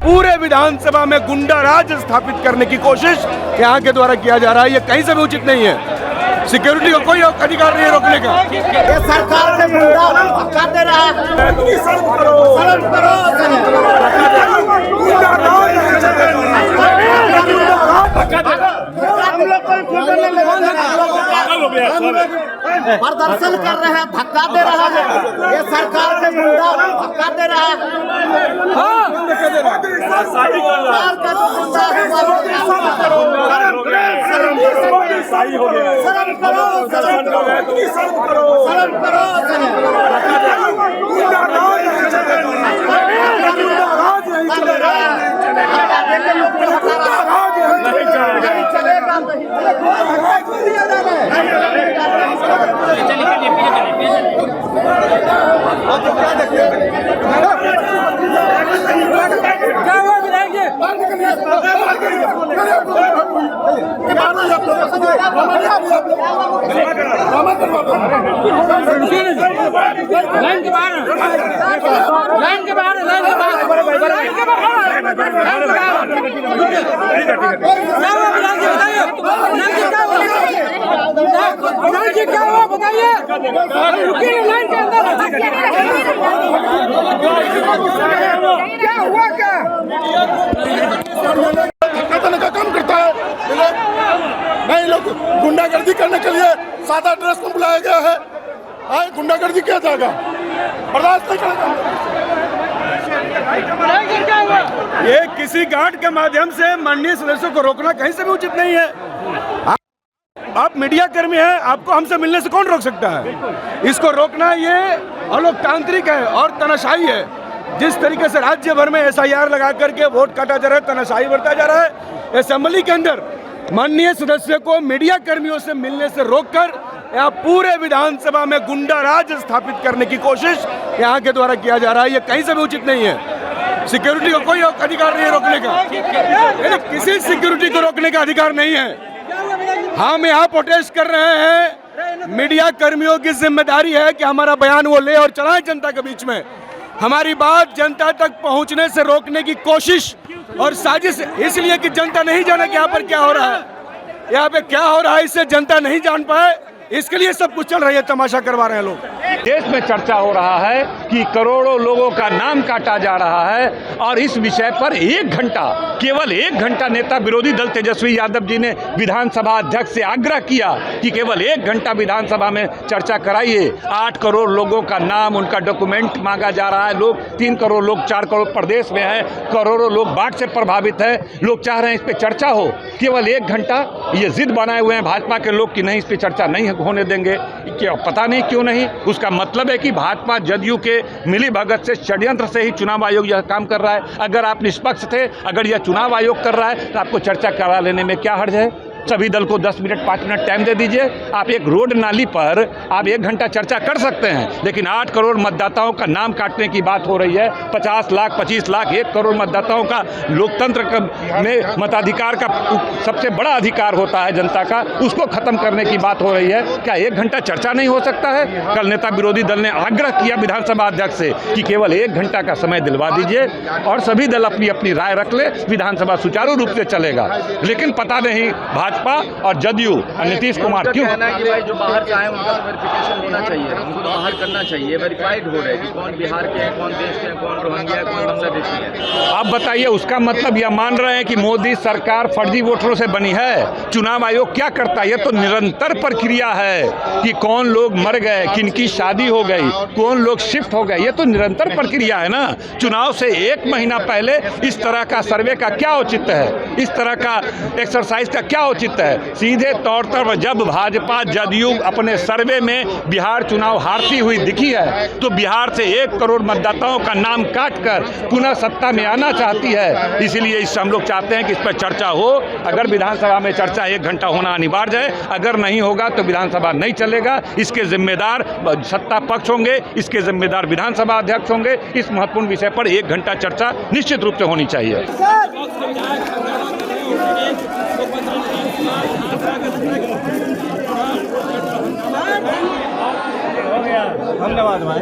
पूरे विधानसभा में गुंडा राज स्थापित करने की कोशिश यहाँ के द्वारा किया जा रहा है। ये कहीं से भी उचित नहीं है। सिक्योरिटी को कोई अधिकार नहीं है रोकने का। ये सरकार से गुंडा धक्का दे रहा प्रदर्शन कर रहे हैं, धक्का दे रहा है। ये सरकार से गुंडा धक्का दे रहा है। क्या हुआ बताइए। लाइन के अंदर क्या हुआ, क्या धक्का देने का काम करता है। नहीं, लोग गुंडागर्दी करने के लिए सादा ड्रेस में बुलाया गया है। गुंडागर्दी किया जाएगा, बर्दाश्त नहीं करेगा। ये किसी गार्ड के माध्यम से माननीय सदस्यों को रोकना कहीं से भी उचित नहीं है। आप मीडिया कर्मी हैं, आपको हमसे मिलने से कौन रोक सकता है? इसको रोकना ये अलोकतांत्रिक है और तानाशाही है। जिस तरीके से राज्य भर में SIR लगा करके वोट काटा जा रहा है, तानाशाही बरता जा रहा है। असेंबली के अंदर माननीय सदस्य को मीडिया कर्मियों से मिलने से रोककर यहाँ पूरे विधानसभा में गुंडा राज स्थापित करने की कोशिश यहाँ के द्वारा किया जा रहा है। ये कहीं से भी उचित नहीं है। सिक्योरिटी को कोई अधिकार नहीं है रोकने का। किसी सिक्योरिटी को रोकने का अधिकार नहीं है। हम यहाँ प्रोटेस्ट कर रहे हैं। मीडिया कर्मियों की जिम्मेदारी है कि हमारा बयान वो ले और चलाएं जनता के बीच में। हमारी बात जनता तक पहुंचने से रोकने की कोशिश और साजिश, इसलिए कि जनता नहीं जाने कि यहाँ पर क्या हो रहा है, यहाँ पे क्या हो रहा है, इससे जनता नहीं जान पाए, इसके लिए सब कुछ चल रही है, तमाशा करवा रहे हैं लोग। देश में चर्चा हो रहा है कि करोड़ों लोगों का नाम काटा जा रहा है और इस विषय पर केवल एक घंटा नेता विरोधी दल तेजस्वी यादव जी ने विधानसभा अध्यक्ष से आग्रह किया कि केवल 1 घंटा विधानसभा में चर्चा कराइए। 8 करोड़ लोगों का नाम, उनका डॉक्यूमेंट मांगा जा रहा है। लोग 3 करोड़ लोग, 4 करोड़ प्रदेश में हैं, करोड़ों लोग बाढ़ से प्रभावित है। लोग चाह रहे हैं इस पर चर्चा हो। केवल 1 घंटा ये जिद बनाए हुए हैं भाजपा के लोग कि नहीं, इस पर चर्चा नहीं होने देंगे। क्या पता नहीं क्यों नहीं। उसका मतलब है कि भाजपा जदयू के मिली भगत से, षड्यंत्र से ही चुनाव आयोग यह काम कर रहा है। अगर आप निष्पक्ष थे, अगर यह चुनाव आयोग कर रहा है तो आपको चर्चा करा लेने में क्या हर्ज है। सभी दल को 10 मिनट 5 मिनट टाइम दे दीजिए। आप एक रोड नाली पर आप 1 घंटा चर्चा कर सकते हैं, लेकिन 8 करोड़ मतदाताओं का नाम काटने की बात हो रही है। 50 लाख 25 लाख 1 करोड़ मतदाताओं का लोकतंत्र में मताधिकार का सबसे बड़ा अधिकार होता है जनता का, उसको खत्म करने की बात हो रही है। क्या 1 घंटा चर्चा नहीं हो सकता है? कल नेता विरोधी दल ने आग्रह किया विधानसभा अध्यक्ष से कि केवल 1 घंटा का समय दिलवा दीजिए और सभी दल अपनी अपनी राय रख ले, विधानसभा सुचारू रूप से चलेगा। लेकिन पता नहीं भाजपा और जदयू और नीतीश कुमार क्यों कहना है कि भाई जो बाहर से आए उनका वेरिफिकेशन होना चाहिए, उनको तो बाहर करना चाहिए, वेरीफाइड हो रहे हैं कि कौन बिहार के हैं, कौन देश के हैं, कौन रोहिंग्या है, कौन बांग्लादेशी है। आप बताइए, उसका मतलब यह मान रहे हैं कि मोदी सरकार फर्जी वोटरों से बनी है? चुनाव आयोग क्या करता है? यह तो निरंतर प्रक्रिया है कि कौन लोग मर गए, किनकी शादी हो गई, कौन लोग शिफ्ट हो गए, ये तो निरंतर प्रक्रिया है ना। चुनाव से 1 महीना पहले इस तरह का सर्वे का क्या औचित्य है, इस तरह का एक्सरसाइज का क्या औचित्य है? सीधे तौर पर जब भाजपा जदयू अपने सर्वे में बिहार चुनाव हारती हुई दिखी है तो बिहार से 1 करोड़ मतदाताओं का नाम काटकर पुनः सत्ता में आना चाहती है। इसीलिए हम लोग चाहते हैं कि इस पर चर्चा हो। अगर विधानसभा में चर्चा 1 घंटा होना अनिवार्य है, अगर नहीं होगा तो विधानसभा नहीं चलेगा। इसके जिम्मेदार सत्ता पक्ष होंगे, इसके जिम्मेदार विधानसभा अध्यक्ष होंगे। इस महत्वपूर्ण विषय पर 1 घंटा चर्चा निश्चित रूप से होनी चाहिए। धन्यवाद भाई।